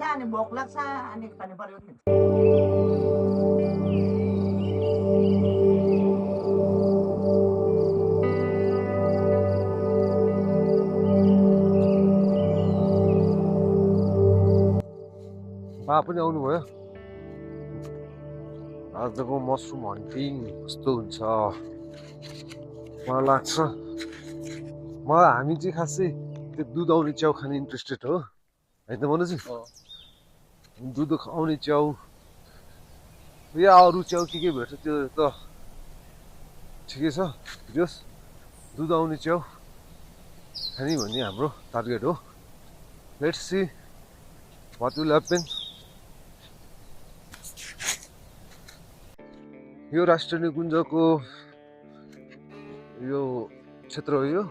खान्छ अनि भोक लाग्छ अनि खानु पर्यो नि बा पनि आउनुभयो आजको मसरुम हन्टिङ कस्तो हुन्छ मलाई लाग्छ हामी चाहिँ खासै त्यो दुध आउने च्याउ खाने इन्ट्रेस्टेड हो है त मनोज दुध आउने च्याउ या अरू च्याउ के भेट्छ त्यो त ठिकै छ जोस् दुध आउने च्याउ खाने भन्ने हाम्रो टार्गेट हो let's see what will happen यो राष्ट्रिय निकुञ्जको यो क्षेत्र हो यो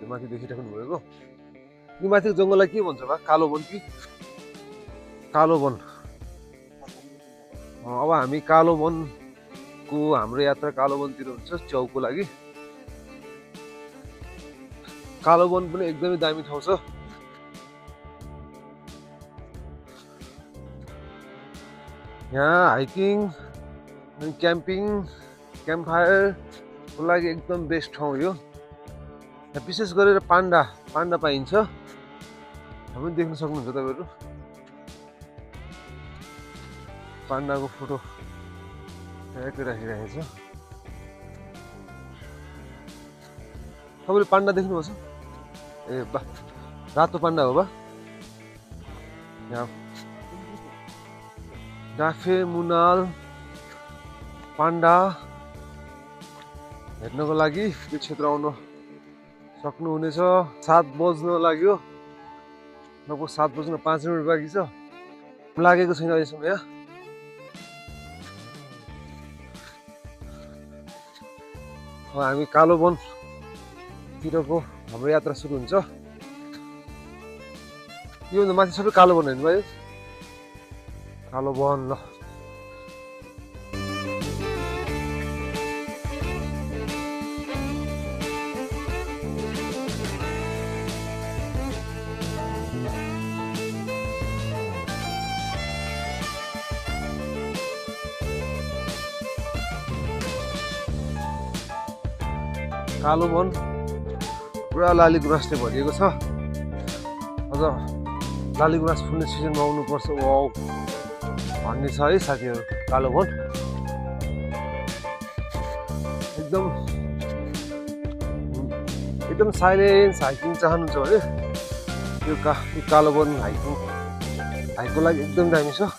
माथि देखिराख्नु भएको यो माथिको जङ्गललाई के भन्छ बा कालो वन कि कालो वन अब हामी कालो वनको हाम्रो यात्रा कालो वनतिर हुन्छ च्याउको लागि कालो वन पनि एकदमै दामी ठाउँ छ यहाँ हाइकिङ अनि क्याम्पिङ क्याम्प फायरको लागि एकदम बेस्ट ठाउँ यो विशेष गरेर पाण्डा पाइन्छ हामी देख्न सक्नुहुन्छ तपाईँहरू पाण्डाको फोटो ट्यागै राखिरहेको छ तपाईँले पाण्डा देख्नुभएको छ ए बा रातो पाण्डा हो बा यहाँ डाफे मुनाल पाण्डा हेर्नको लागि यो क्षेत्र आउन सक्नुहुनेछ 7 बज्न लाग्यो लगभग 7 बज्न 5 मिनट बाँकी छ लागेको छैन अहिलेसम्म यहाँ हामी कालो वनतिरको हाम्रो यात्रा सुरु हुन्छ यो भन्दा माथि सबै कालो वन हेर्नु भयो कालो वन ल कालो वन पुरा लाली गुराँसले भरिएको छ अझ लाली गुराँस फुल्ने सिजनमा आउनुपर्छ वाउ भन्ने छ है साथीहरू कालो वन एकदम साइलेन्स हाइकिङ चाहनुहुन्छ भने यो कालो वन हाइकको लागि एकदम दामी छ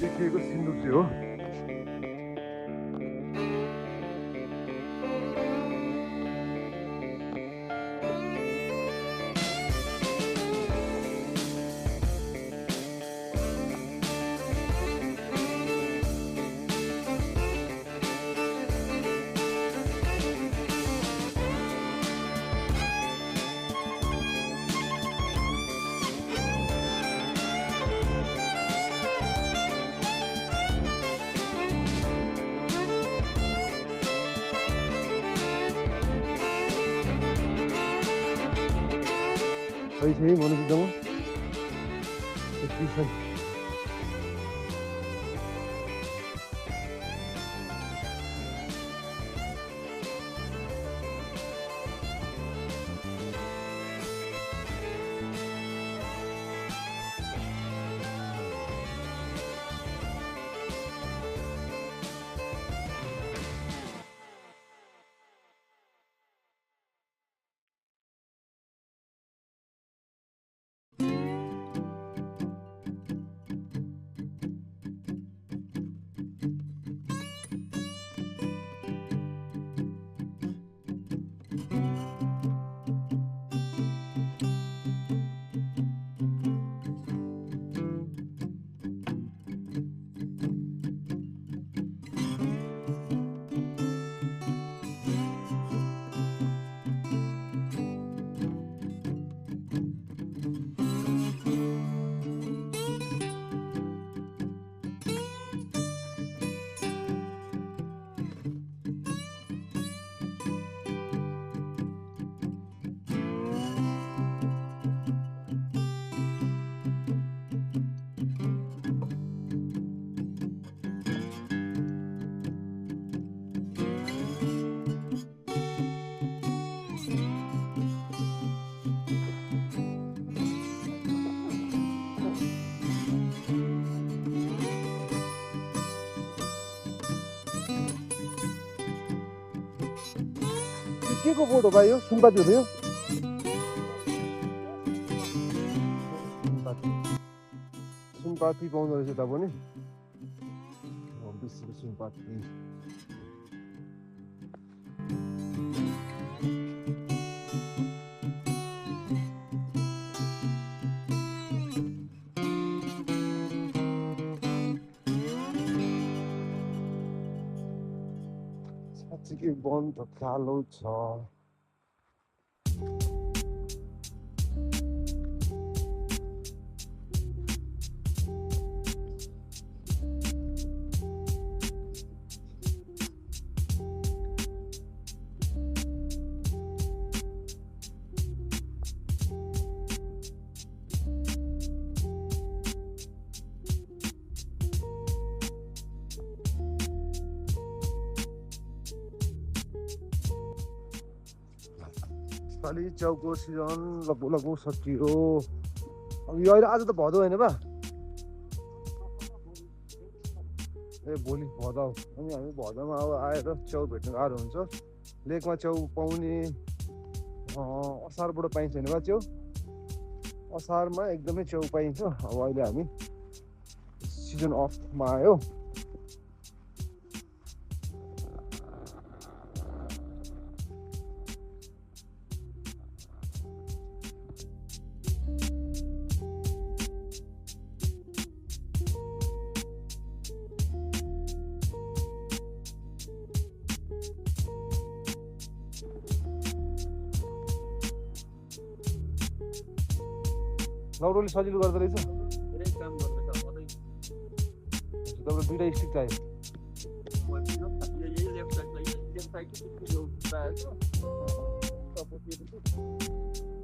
देखिएको सिन्दुकजी हो सही छ है मनोज एकदम के को बोट हो भाइ यो सुनपाती हो यो सुनपाती पाउँदो रहेछ त पनि बेसी सुनपाती साँच्चीकै वन त कालो छ खाली च्याउको सिजन लगभग सकियो अब यो अहिले आज त भदौ होइन बा ए भोलि भदौ अनि हामी भदौमा अब आएर च्याउ भेट्नु गाह्रो हुन्छ लेकमा च्याउ पाउने असारबाट पाइन्छ नि बा च्याउ असारमा एकदमै च्याउ पाइन्छ अब अहिले हामी सिजन अफमा आयो लौरोले सजिलो गर्दो रहेछ तपाईँलाई दुईटा स्टिक चाहियो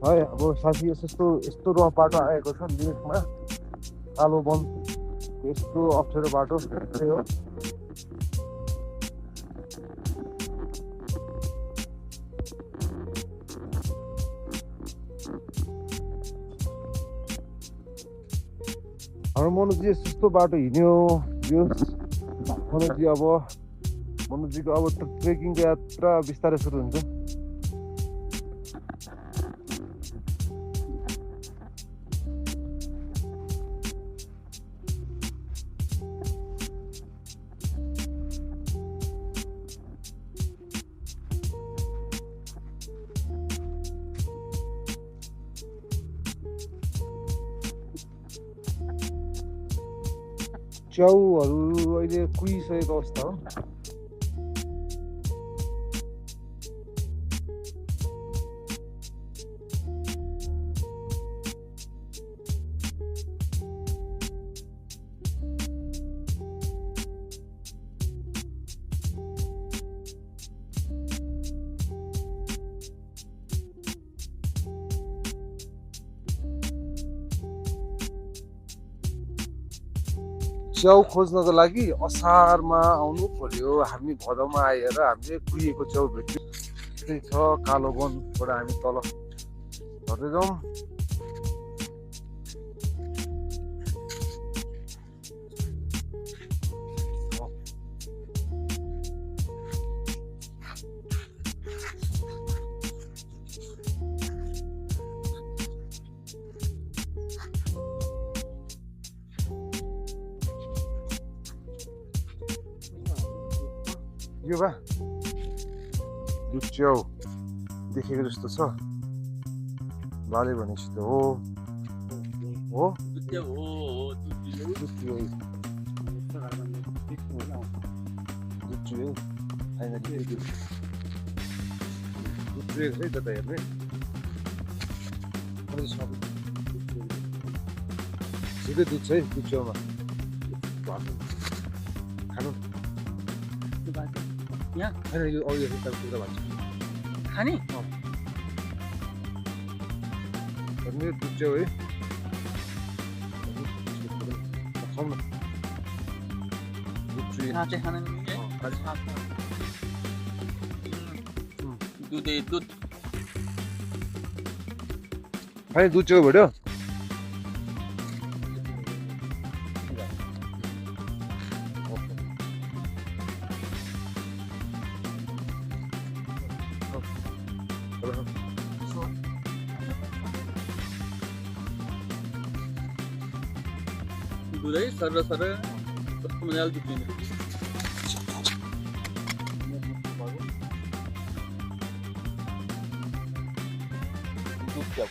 है अब साथी यस्तो रफ बाटो आएको छ लेकमा कालो वन यस्तो अप्ठ्यारो बाटो त्यही हो हाम्रो मनोजी यस्तो बाटो हिँड्यो यो मनोजीको अब ट्रेकिङको यात्रा बिस्तारै सुरु हुन्छ च्याउहरू अहिले कुहिसकेको अवस्था हो च्याउ खोज्नको लागि असारमा आउनु पर्यो हामी भदौमा आएर हामीले कुहिएको च्याउ भेट्यौँ त्यही छ कालो वनबाट हामी तल झर्दै जाउँ यो बा यो च्याउ देखेको जस्तो छ बाले भनेपछि त हो है त हेर्ने सिधै दुध छ है दुध च्याउमा खानु यहाँ होइन यो अरू कुर्ता भन्छ खाने मेरो दुध च्याउ है खाउँ न दूध खाने दुध च्याउ भेट्यो दुधै सर कस्तो मजाले दुध दिने दुध क्या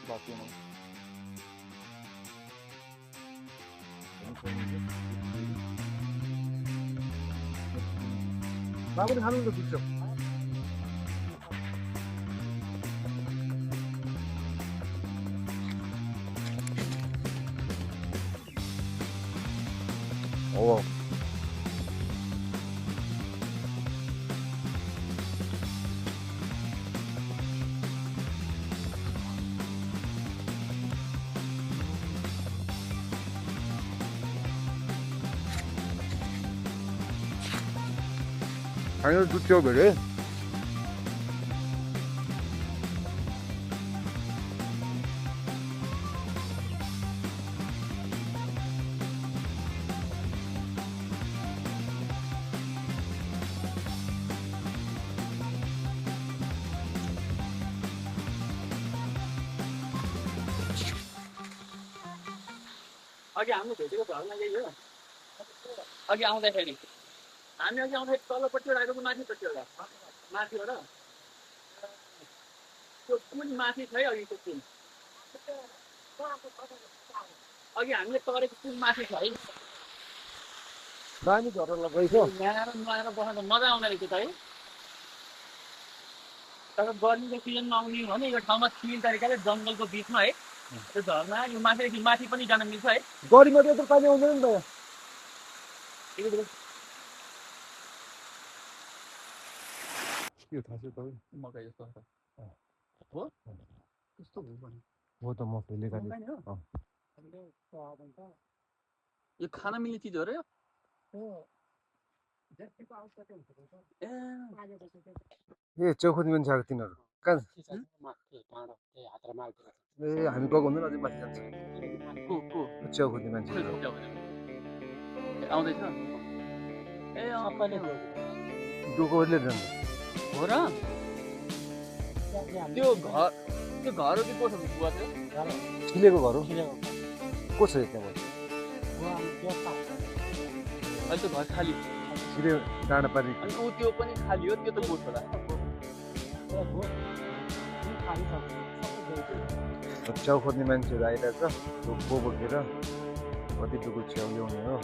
बाकी हो बाबुले खानु न दुध च्याउ Oh. 당연히 좋죠, 그래? अघि हाम्रो भेटेको घरमा यही हो अघि आउँदाखेरि हामी अघि आउँदाखेरि तलपट्टि आएको माथिपट्टि होला माथिबाट त्यो कुन माथि छ है अघिको कुन अघि हामीले तरेको कुन माथि छ है दामी घर लगाइछ ल्याएर नुहाएर बस्दा मजा आउँदो रहेछ त है तर गर्मीको सिजनमा आउने हो भने यो ठाउँमा 3 तरिकाले जङ्गलको बिचमा है त्यो झर्ना यो माथिदेखि माथि पनि जान मिल्छ है गरीमा त यत्रो पानी आउँदैन नि त के थाहा छ तपाईँ मकै जस्तो हो कस्तो हो भने हो त म फेरि गाडी यो खाना मिल्ने चिज हो र यो ए चौखोदी मान्छे आएको तिनीहरू कहाँ ए हामी गएको हुँदैन अझै माथि जान्छ चौखोदी मान्छे आउँदैछ ए सबैले डोकोले जान्छ हो र त्यो घर हो कि को छ बुवा त्यो छिलेको घर हो को छ त्यहाँबाट अहिले त्यो घर खाली छिले डाँडा पारी अनि ऊ त्यो पनि खाली हो त्यो त बोट होला च्याउ खोज्ने मान्छेहरू आइरहेछ डोको बोकेर कति डोको च्याउ ल्याउने हो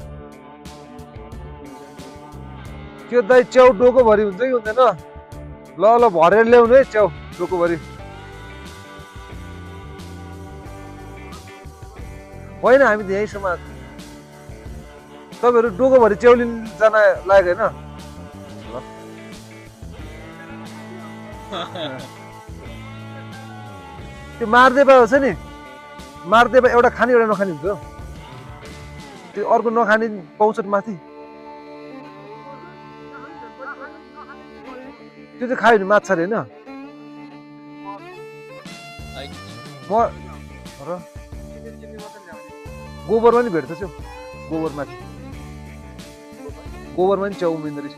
त्यो दाइ च्याउ डोकोभरि हुन्छ कि हुँदैन ल ल भरेर ल्याउनु है च्याउ डोकोभरि होइन हामी त यहीँसम्म आएको तपाईँहरू डोकोभरि च्याउ लिन जान लागेको होइन त्यो मार्देवा छ नि मार्देवा एउटा खाने एउटा नखाने हुन्छ त्यो अर्को नखाने पाउँछ माथि त्यो चाहिँ खायो भने माछा अरे होइन म र गोबरमा नि भेट्छ च्याउ गोबरमाथि गोबरमा नि च्याउ उम्रिँदो रहेछ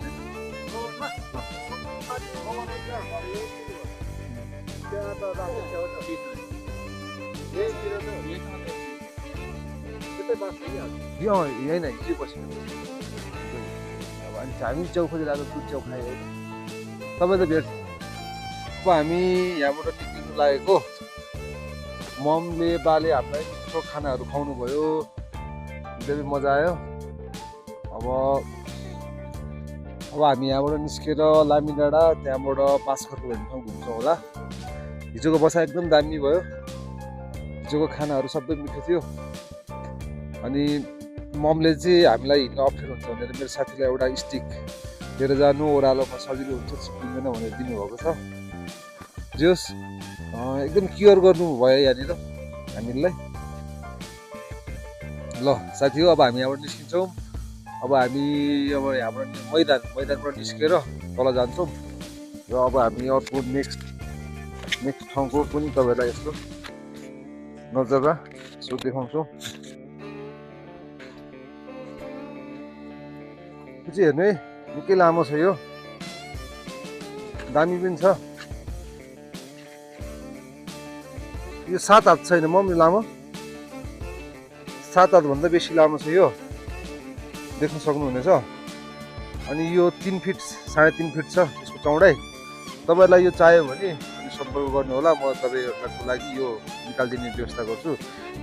यही नै हिजो बसेको अब अनि हामी च्याउ खोजेर आएको दुध च्याउ खायो तपाईँ त भेट अब हामी यहाँबाट निक्लिनु लागेको ममले बाले हामीलाई मिठो खानाहरू खुवाउनु भयो धेरै मजा आयो अब हामी यहाँबाट निस्केर लामी डाँडा त्यहाँबाट बाँसखोरको भन्ने ठाउँ घुम्छौँ होला हिजोको बसा एकदम दामी भयो हिजोको खानाहरू सबै मिठो थियो अनि ममले चाहिँ हामीलाई हिँड्न अप्ठ्यारो हुन्छ भनेर मेरो साथीलाई एउटा स्टिक लिएर जानु ओह्रालोमा सजिलो हुन्छ चिप्लिँदैन भनेर दिनुभएको छ जोस् एकदम केयर गर्नुभयो यहाँनिर हामीलाई ल साथी हो अब हामी यहाँबाट निस्किन्छौँ अब हामी अब यहाँबाट मैदानबाट निस्केर तल जान्छौँ र अब हामी अर्को नेक्स्ट ठाउँको पनि तपाईँहरूलाई यस्तो नजरा यसो देखाउँछौँ यो चाहिँ हेर्नु है निकै लामो छ यो दामी पनि छ यो 7 हात छैन मम्मी लामो 7 हातभन्दा बेसी लामो छ यो, देख्न सक्नुहुनेछ। अनि यो 3 फिट 3.5 फिट छ यसको चौडाइ। तपाईँलाई यो चाहियो भने अनि सम्पर्क गर्नु होला, म तपाईँहरूको लागि यो निकालिदिने व्यवस्था गर्छु।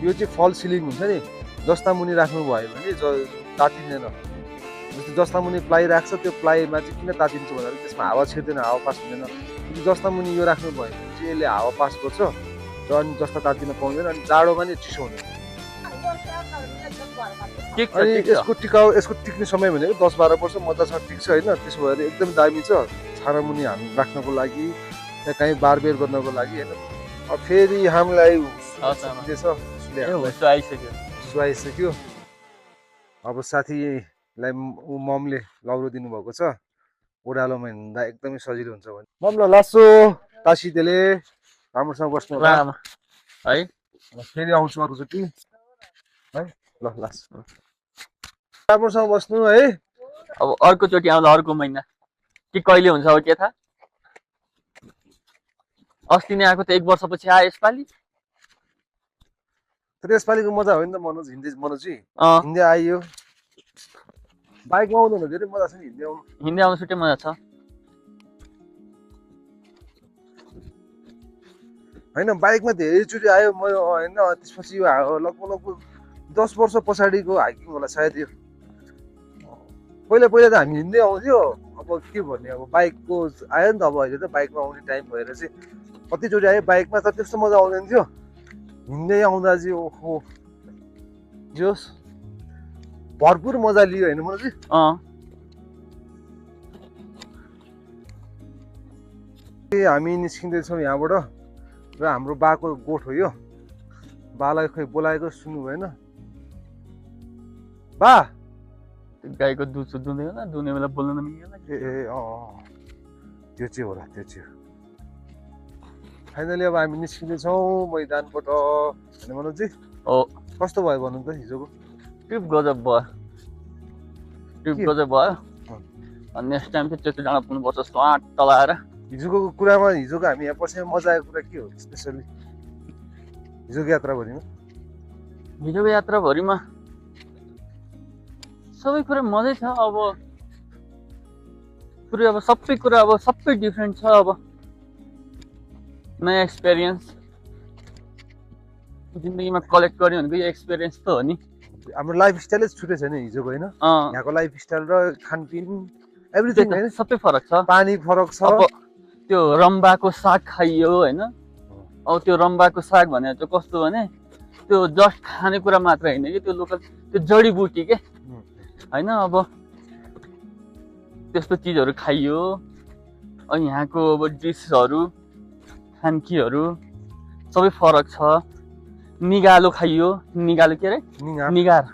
यो चाहिँ फल सिलिङ हुन्छ नि, जस्ता मुनि राख्नुभयो भने तातिँदैन। जस्तो जस्ता मुनि प्लाई राख्छ त्यो प्लाईमा चाहिँ किन तातिन्छ भन्दाखेरि त्यसमा हावा छिर्दैन, हावा पास हुँदैन। जस्ता मुनि यो राख्नुभयो भने चाहिँ यसले हावा पास गर्छ र अनि जस्ता तातिन पाउँदैन, अनि जाडोमा नि चिसो हुँदैन। अनि यसको टिक्ने समय भनेको 10-12 वर्ष मजासँग टिक्छ होइन। त्यसो भएर एकदम दामी छ छाना मुनि हामी राख्नको लागि, या कहीँ बारबेर गर्नको लागि होइन। अब फेरि हामीलाई सुहाइसक्यो। अब साथीलाई ममले लौरो दिनुभएको छ, ओह्रालोमा हिँड्दा एकदमै सजिलो हुन्छ भने ममलाई लासो तासिदेले राम्रोसँग बस्नु होला है। फेरि आउँछु अर्कोचोटि है, ल लास राम्रोसँग बस्नु है। अब अर्कोचोटि आउँदा अर्को महिना कि कहिले हुन्छ अब के थाहा। अस्ति नै आएको त 1 वर्षपछि आयो यसपालि। तर यसपालिको मजा हो नि त मनोज, मनोजी हिँड्दै आइयो। बाइकमा आउँदैन धेरै मजा छ नि हिँड्दै आउनु छुट्टै मजा छ होइन। बाइकमा धेरैचोटि आयो म होइन। त्यसपछि यो लगभग 10 वर्ष पछाडिको हाइकिङ होला सायद यो। पहिला त हामी हिँड्दै आउँथ्यो, अब के भन्ने, अब बाइकको आयो नि त। अब अहिले त बाइकमा आउने टाइम भएर चाहिँ कतिचोटि आयो बाइकमा, त त्यस्तो मजा आउँदैन थियो। हिँड्दै आउँदा चाहिँ ओहो जोस् भरपुर मजा लियो होइन मलाई चाहिँ। हामी निस्किँदैछौँ यहाँबाट र हाम्रो बाको गोठ हो यो। बालाई खोइ बोलाएको सुन्नु भएन। बा गाईको दुध दुहुँदै होला, दुहुने बेला बोल्न नमिल्ने। त्यो चाहिँ होला, त्यो चाहिँ। फाइनली अब हामी निस्किँदैछौँ मैदानबाट होइन मनोजी। कस्तो भयो भन्नु त हिजोको ट्रिप गजब भयो। अनि नेक्स्ट टाइम चाहिँ त्यस्तो डाँडा पुग्नुपर्छ जस्तो आँट तलाएर। हिजोको हामी यहाँ पछाडि मजा आएको कुरा के हो स्पेसली हिजोको यात्राभरिमा सबै कुरा मजै छ। अब सबै कुरा सबै डिफ्रेन्ट छ। अब नयाँ एक्सपिरियन्स जिन्दगीमा कलेक्ट गर्ने भनेको यो एक्सपिरियन्स त हो नि। हाम्रो लाइफस्टाइलै छुट्टै छ नि हिजोको होइन। यहाँको लाइफस्टाइल र खानपिन एभ्रिथिङ होइन, सबै फरक छ। पानी फरक छ। अब त्यो रम्बाको साग खाइयो होइन। अब त्यो रम्बाको साग भने चाहिँ कस्तो भने त्यो जस्ट खानेकुरा मात्र होइन कि त्यो लोकल त्यो जडीबुटी के होइन। अब त्यस्तो चिजहरू खाइयो। अनि यहाँको अब डिसहरू खानकीहरू सबै फरक छ। निगालो खाइयो, निगालो के अरे निगार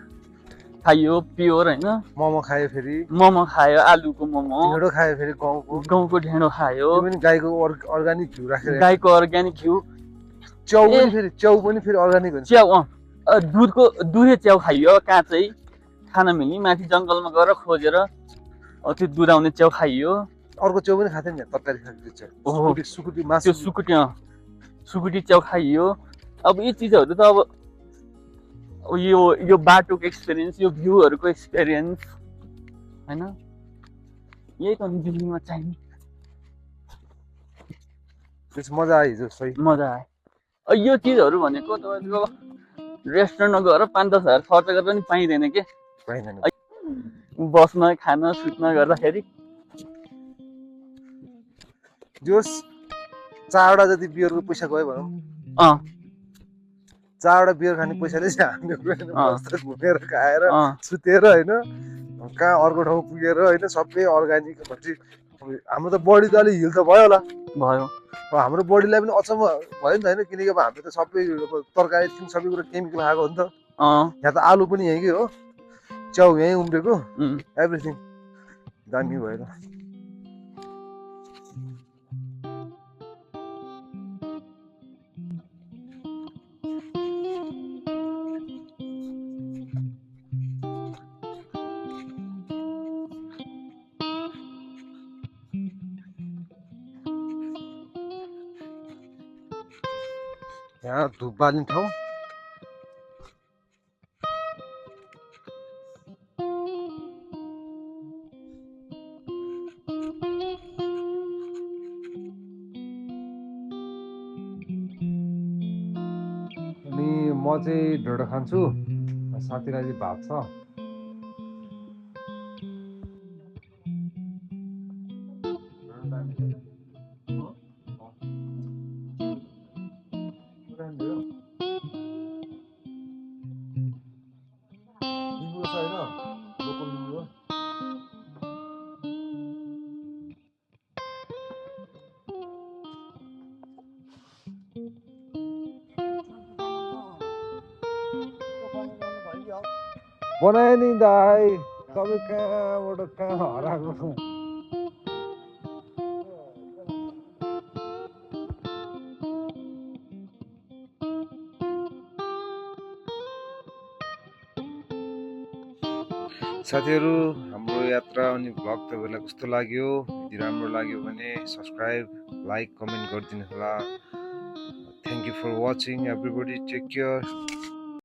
खाइयो प्योर होइन। मोमो खायो, फेरि मोमो खायो, आलुको मोमो। ढेँडो खायो, फेरि गाउँको ढेँडो खायो। गाईको अर्ग्यानिक घिउ राखेर, गाईको अर्ग्यानिक घिउ। च्याउ पनि फेरि अर्ग्यानिक हुन्छ। च्याउ दुधे च्याउ खाइयो, काँचै खान मिल्ने। माथि जङ्गलमा गएर खोजेर त्यो दुध आउने च्याउ खाइयो। अर्को च्याउ पनि खाथ्यो नि तरकारी खाएको च्याउ, सुकुटी च्याउ खाइयो। अब यी चिजहरू त अब यो बाटोको एक्सपिरियन्स, यो भ्यूहरूको एक्सपिरियन्स होइन। यही त जिन्दगीमा चाहिने। मजा आयो हिजो, सही मजा आयो। यो चिजहरू भनेको तपाईँको रेस्टुरेन्टमा गएर 5-10 हजार खर्च गरेर पनि पाइँदैन के। बस्न खान सुत्न गर्दाखेरि जोस् 4वटा जति बियरको पैसा गयो भनौँ। 4वटा बियर खाने पैसाले चाहिँ हामी घुमेर खाएर सुतेर होइन, कहाँ अर्को ठाउँ पुगेर होइन, सबै अर्ग्यानिक भन्छ। हाम्रो त बडी त अलिक हिल त भयो होला, हाम्रो बडीलाई पनि अचम्म भयो नि त होइन। किनकि अब हाम्रो त सबै तरकारी सबै कुरो केमिकल खाएको हो नि त। यहाँ त आलु पनि यहीँकै हो, च्याउ यहीँ उम्रेको, एभ्रिथिङ दामी भयो। यहाँ धुप बाल्ने ठाउँ म चाहिँ ढोडो खान्छु साथीलाई चाहिँ भात छ लिम्बू छ होइन लोकल लिम्बू बनायो नि दाइ तपाईँ कहाँबाट कहाँ हराएको साथीहरू हाम्रो यात्रा अनि भ्लग तपाईँलाई कस्तो लाग्यो यदि राम्रो लाग्यो भने सब्सक्राइब लाइक कमेन्ट गरिदिनु होला thank you for watching everybody take care